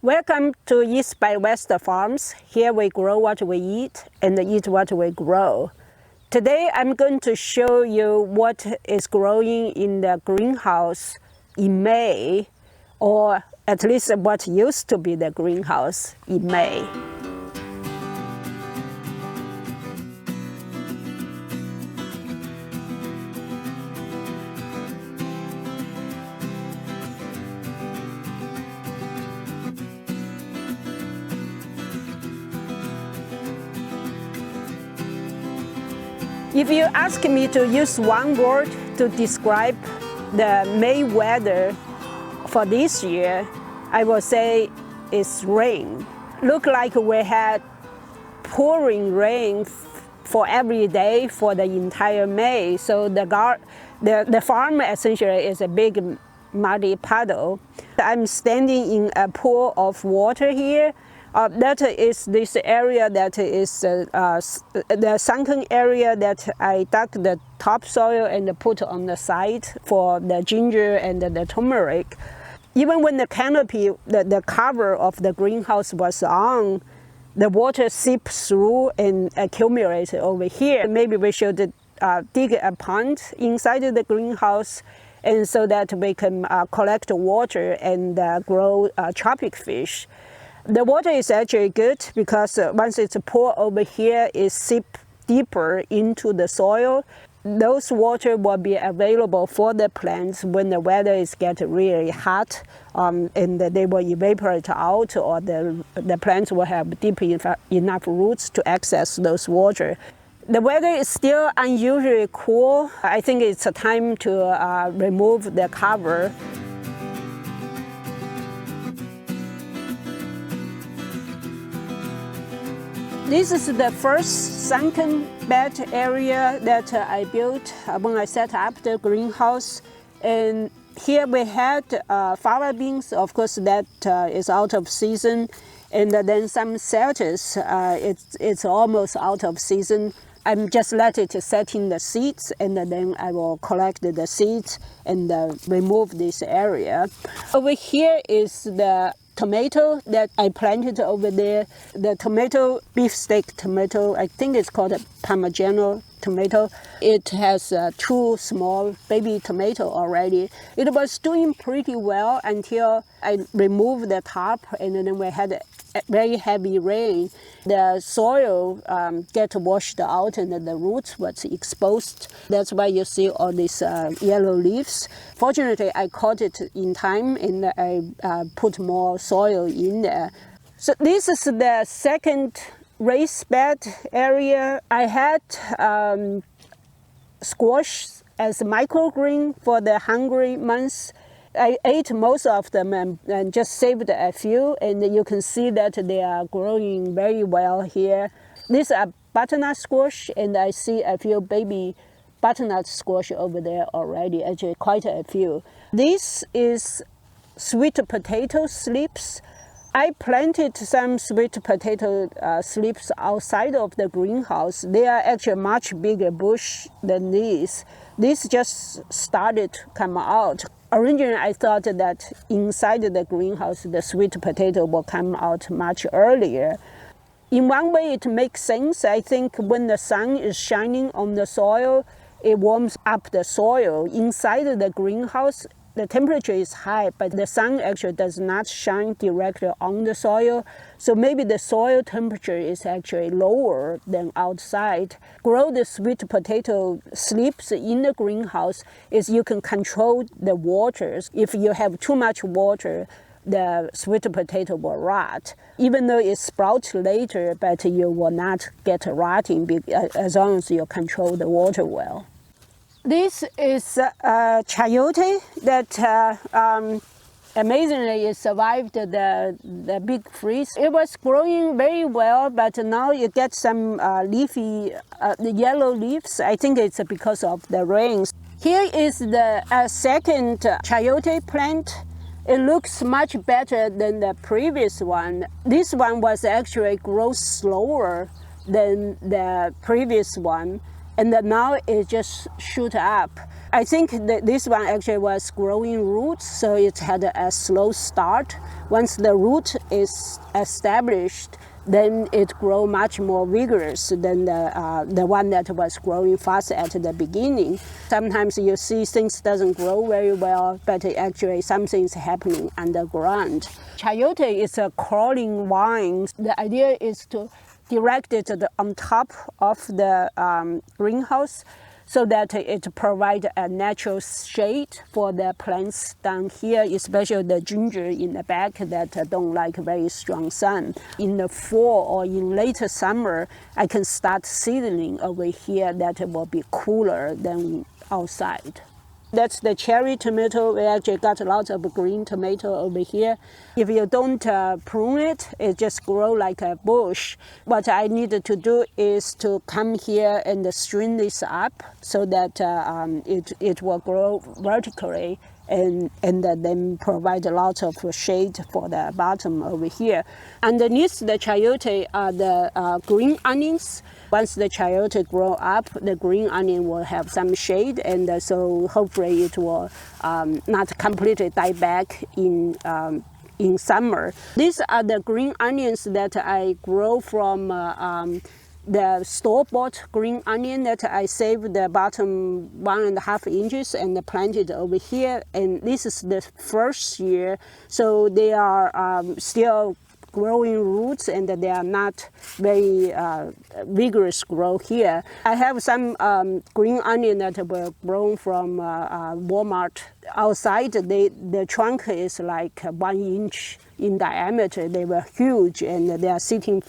Welcome to East by West Farms. Here we grow what we eat and eat what we grow. Today I'm going to show you what is growing in the greenhouse in May, or at least what used to be the greenhouse in May. If you ask me to use one word to describe the May weather for this year, I will say it's rain. Look like we had pouring rain for every day for the entire May. So the farm essentially is a big muddy puddle. I'm standing in a pool of water here. That is this area that is the sunken area that I dug the topsoil and put on the side for the ginger and the turmeric. Even when the canopy, the cover of the greenhouse was on, the water seeped through and accumulated over here. Maybe we should dig a pond inside the greenhouse, and so that we can collect water and grow tropic fish. The water is actually good because once it's poured over here, it seeps deeper into the soil. Those water will be available for the plants when the weather is getting really hot, and they will evaporate out, or the plants will have deep enough roots to access those water. The weather is still unusually cool. I think it's a time to remove the cover. This is the first sunken bed area that I built when I set up the greenhouse. And here we had fava beans, of course that is out of season. And then some lettuce, it's almost out of season. I'm just let it set in the seeds, and then I will collect the seeds and remove this area. Over here is the tomato that I planted over there. The tomato, beefsteak tomato, I think it's called a Parmigiano tomato. It has two small baby tomato already. It was doing pretty well until I removed the tarp, and then we had very heavy rain. The soil get washed out and the roots was exposed. That's why you see all these yellow leaves. Fortunately, I caught it in time and I put more soil in there. So this is the second raised bed area. I had squash as microgreen for the hungry months. I ate most of them and just saved a few, and you can see that they are growing very well here. These are butternut squash, and I see a few baby butternut squash over there already, actually quite a few. This is sweet potato slips. I planted some sweet potato slips outside of the greenhouse. They are actually much bigger bush than these. This just started to come out. Originally, I thought that inside the greenhouse, the sweet potato will come out much earlier. In one way, it makes sense. I think when the sun is shining on the soil, it warms up the soil. Inside the greenhouse, the temperature is high, but the sun actually does not shine directly on the soil. So maybe the soil temperature is actually lower than outside. Grow the sweet potato slips in the greenhouse is you can control the waters. If you have too much water, the sweet potato will rot. Even though it sprouts later, but you will not get rotting as long as you control the water well. This is chayote that amazingly it survived the big freeze. It was growing very well, but now you get some leafy yellow leaves. I think it's because of the rains. Here is the second chayote plant. It looks much better than the previous one. This one was actually grow slower than the previous one. and then now it just shoot up. I think that this one actually was growing roots, so it had a slow start. Once the root is established, then it grow much more vigorous than the one that was growing fast at the beginning. Sometimes you see things doesn't grow very well, but actually something's happening underground. Chayote is a crawling vine. The idea is to direct it on top of the greenhouse, so that it provides a natural shade for the plants down here, especially the ginger in the back that don't like very strong sun. In the fall or in later summer, I can start seedling over here that will be cooler than outside. That's the cherry tomato. We actually got lots of green tomato over here. If you don't prune it, it just grow like a bush. What I needed to do is to come here and string this up so that it will grow vertically and then provide a lot of shade for the bottom over here. Underneath the chayote are the green onions. Once the chayote grow up, the green onion will have some shade, and so hopefully it will not completely die back in summer. These are the green onions that I grow from the store-bought green onion that I saved the bottom 1.5 inches and planted over here. And this is the first year, so they are still growing roots and they are not very vigorous growth here. I have some green onion that were grown from Walmart. Outside, the trunk is like 1 inch in diameter. They were huge and they are sitting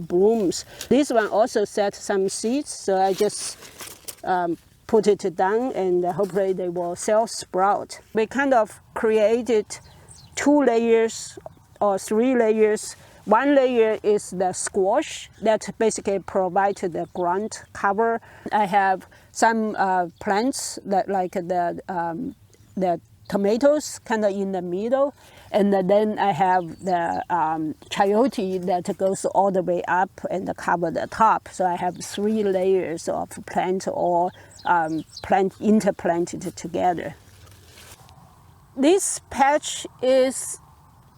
blooms. This one also set some seeds, so I just put it down and hopefully they will self-sprout. We kind of created 2 layers or 3 layers. One layer is the squash that basically provides the ground cover. I have some plants that like the tomatoes kind of in the middle, and then I have the chayote that goes all the way up and cover the top. So I have 3 layers of plant all interplanted together. This patch is,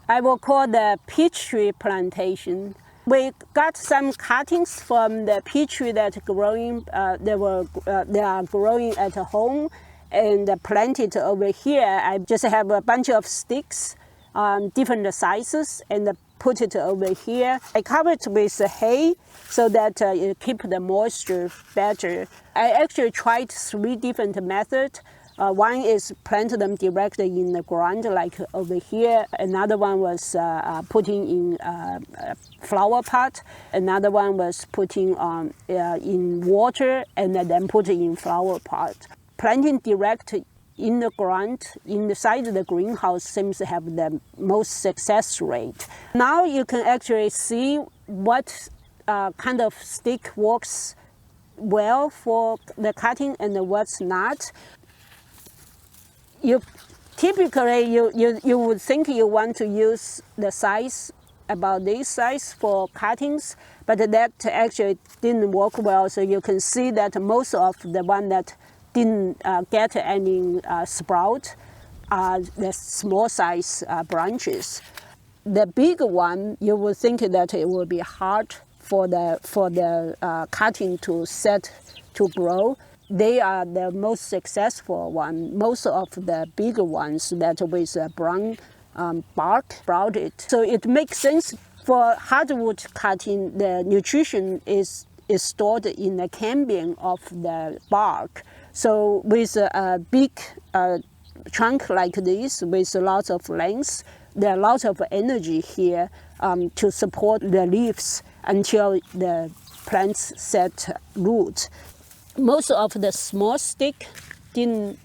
I will call the peach tree plantation. We got some cuttings from the peach tree that growing. They are growing at home, and planted over here. I just have a bunch of sticks, different sizes, and put it over here. I cover it with hay so that it keep the moisture better. I actually tried 3 different methods. One is plant them directly in the ground, like over here. Another one was putting in a flower pot. Another one was putting in water and then putting in flower pot. Planting direct in the ground, inside the greenhouse, seems to have the most success rate. Now you can actually see what kind of stick works well for the cutting and what's not. Typically, you would think you want to use the size, about this size for cuttings, but that actually didn't work well. So you can see that most of the one that didn't get any sprout are the small size branches. The big one, you would think that it will be hard for the cutting to grow. They are the most successful one. Most of the bigger ones that with brown bark sprouted. So it makes sense for hardwood cutting. The nutrition is stored in the cambium of the bark. So with a big trunk like this, with lots of length, there are lots of energy here to support the leaves until the plants set root. Most of the small stick didn't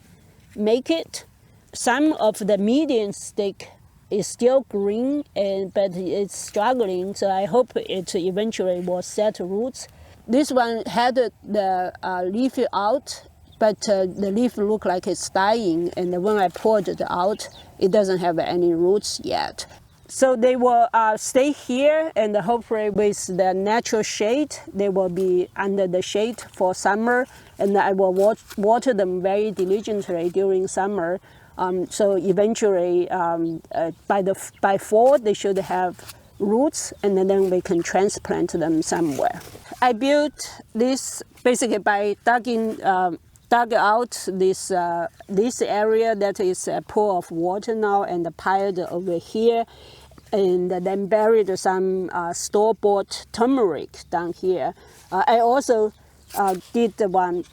make it. Some of the medium stick is still green, but it's struggling, so I hope it eventually will set roots. This one had the leaf out, but the leaf looked like it's dying, and when I pulled it out, it doesn't have any roots yet. So they will stay here, and hopefully with the natural shade, they will be under the shade for summer, and I will water them very diligently during summer. So eventually, by fall, they should have roots, and then we can transplant them somewhere. I built this basically by dug out this area that is a pool of water now and piled over here, and then buried some store-bought turmeric down here. I also buried the one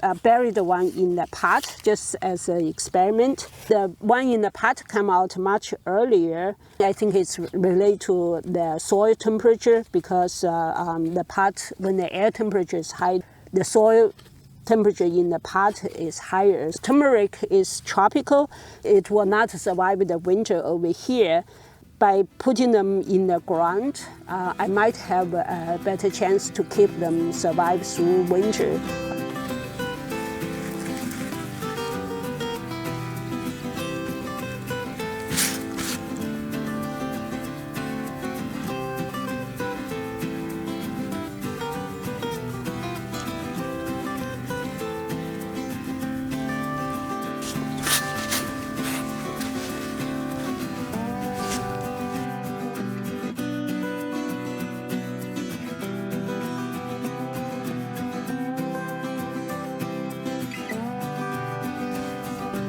in the pot just as an experiment. The one in the pot came out much earlier. I think it's related to the soil temperature, because the pot, when the air temperature is high, the soil temperature in the pot is higher. Turmeric is tropical. It will not survive the winter over here. By putting them in the ground, I might have a better chance to keep them survive through winter.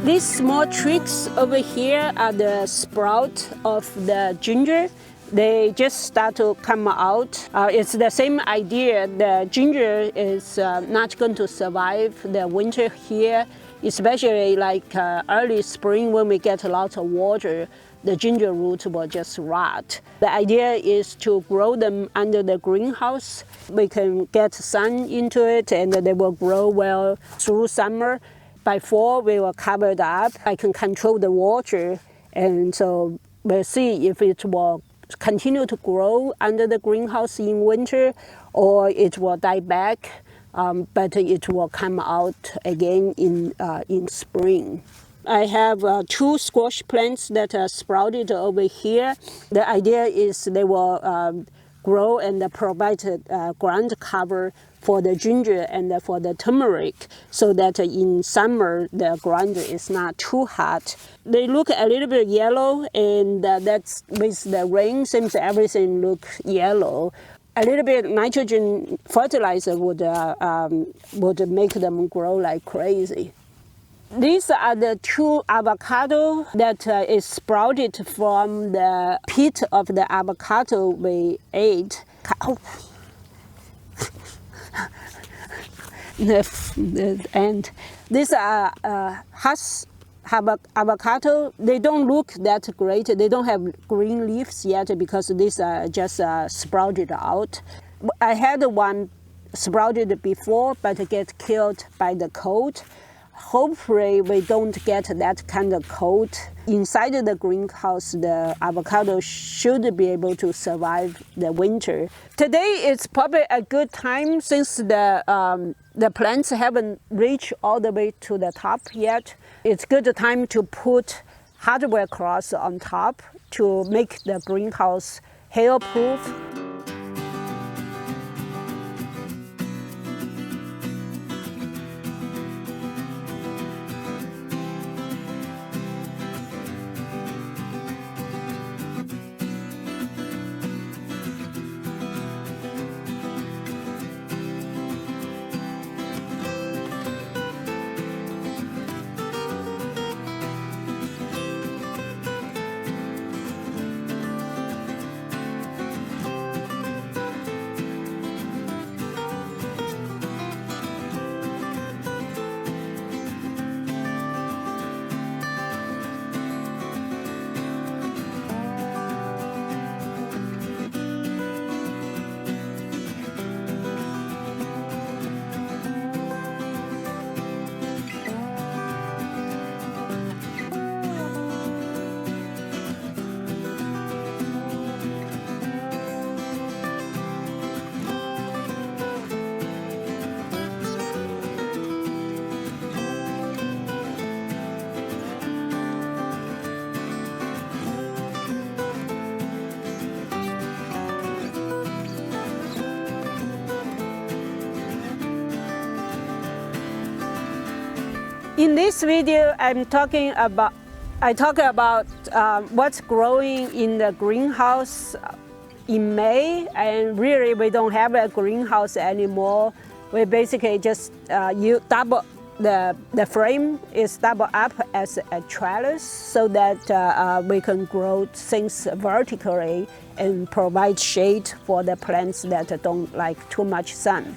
These small twigs over here are the sprout of the ginger. They just start to come out. It's the same idea. The ginger is not going to survive the winter here, especially like early spring when we get a lot of water. The ginger root will just rot. The idea is to grow them under the greenhouse. We can get sun into it, and they will grow well through summer. By fall, we will cover it up. I can control the water, and so we'll see if it will continue to grow under the greenhouse in winter, or it will die back, but it will come out again in spring. I have 2 squash plants that are sprouted over here. The idea is they will grow and provide ground cover for the ginger and for the turmeric, so that in summer the ground is not too hot. They look a little bit yellow, and that's with the rain, seems everything look yellow. A little bit nitrogen fertilizer would make them grow like crazy. These are the 2 avocado that is sprouted from the pit of the avocado we ate. And these are avocado. They don't look that great. They don't have green leaves yet because these are just sprouted out. I had one sprouted before, but get killed by the cold. Hopefully we don't get that kind of cold. Inside the greenhouse, the avocado should be able to survive the winter. Today is probably a good time since the plants haven't reached all the way to the top yet. It's a good time to put hardwood cloth on top to make the greenhouse hail-proof. In this video, I talk about what's growing in the greenhouse in May, and really we don't have a greenhouse anymore. We basically just you double the frame is double up as a trellis so that we can grow things vertically and provide shade for the plants that don't like too much sun.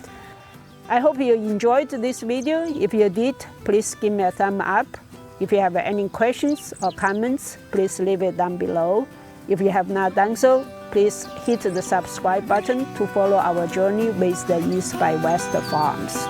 I hope you enjoyed this video. If you did, please give me a thumb up. If you have any questions or comments, please leave it down below. If you have not done so, please hit the subscribe button to follow our journey with the East by West Farms.